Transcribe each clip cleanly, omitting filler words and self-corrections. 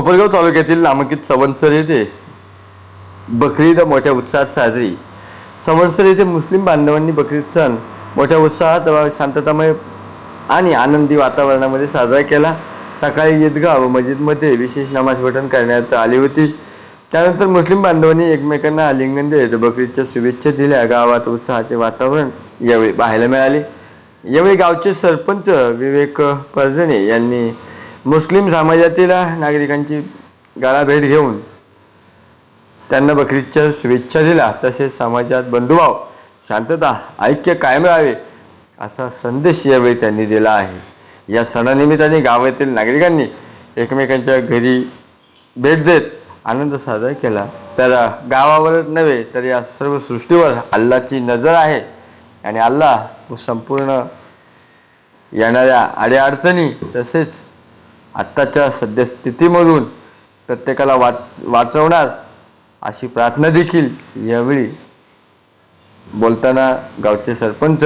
कोपरगाव तालुक्यातील नामांकित सवंतसर येथे बकरी ईद मोठ्या उत्साहात साजरी। सवंतसर येथे मुस्लिम बांधवांनी बकरी ईद सण मोठ्या उत्साहात व शांततामय आणि आनंदी वातावरणामध्ये साजरा केला। सकाळी ईदगाह व मस्जिदमध्ये विशेष नमाज पठण करण्यात आली होती। त्यानंतर मुस्लिम बांधवांनी एकमेकांना आलिंगन देत बकरी ईदच्या शुभेच्छा दिल्या। गावात उत्साहाचे वातावरण यावेळी पाहायला मिळाले। यावेळी गावचे सरपंच विवेक परजणे यांनी मुस्लिम समाजातील नागरिकांची गाळाभेट घेऊन त्यांना बकरी ईदच्या शुभेच्छा दिल्या। तसेच समाजात बंधुभाव, शांतता, ऐक्य कायम राहावे असा संदेश यावेळी त्यांनी दिला आहे। या सणानिमित्ताने गावातील नागरिकांनी एकमेकांच्या घरी भेट देत आनंद साजरा केला। तर गावावरच नव्हे तर या सर्व सृष्टीवर अल्लाची नजर आहे आणि अल्लाह संपूर्ण येणाऱ्या अडीअडचणी तसेच आत्ताच्या सद्यस्थितीमधून प्रत्येकाला वाचवणार अशी प्रार्थना देखील यावेळी बोलताना गावचे सरपंच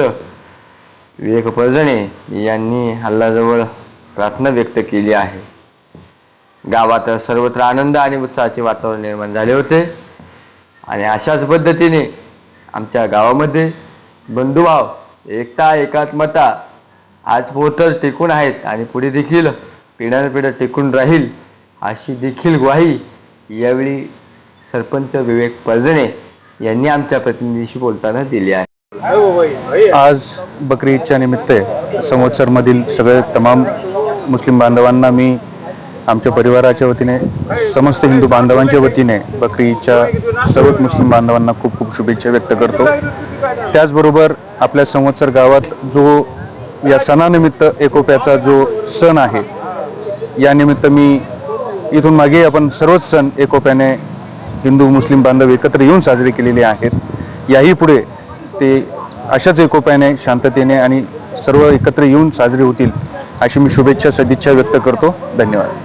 विवेक परजणे यांनी अल्लाजवळ प्रार्थना व्यक्त केली आहे। गावात सर्वत्र आनंद आणि उत्साहाचे वातावरण निर्माण झाले होते आणि अशाच पद्धतीने आमच्या गावामध्ये बंधुभाव, एकता, एकात्मता आजपोतर टिकून आहेत आणि पुढे देखील पिढ्यानपिढ्या टिकून राहील अशी देखील ग्वाही यावेळी सरपंच विवेक परजणे यांनी आमच्या प्रतिनिधीशी बोलताना दिली आहे। आज बकरी ईदच्या निमित्त संवत्सरमधील सगळे तमाम मुस्लिम बांधवांना मी आमच्या परिवाराच्या वतीने, समस्त हिंदू बांधवांच्या वतीने बकरी ईदच्या सर्व मुस्लिम बांधवांना खूप खूप शुभेच्छा व्यक्त करतो। त्याचबरोबर आपल्या संवत्सर गावात जो या सणानिमित्त एकोप्याचा जो सण आहे, या निमित्त मी इथून मागे आपण सर्वच सण एकोप्याने हिंदू मुस्लिम बांधव एकत्र येऊन साजरे केलेले आहेत। याही पुढे ते अशाच एकोप्याने, शांततेने आणि सर्व एकत्र येऊन साजरे होतील अशी मी शुभेच्छा, सदिच्छा व्यक्त करतो। धन्यवाद।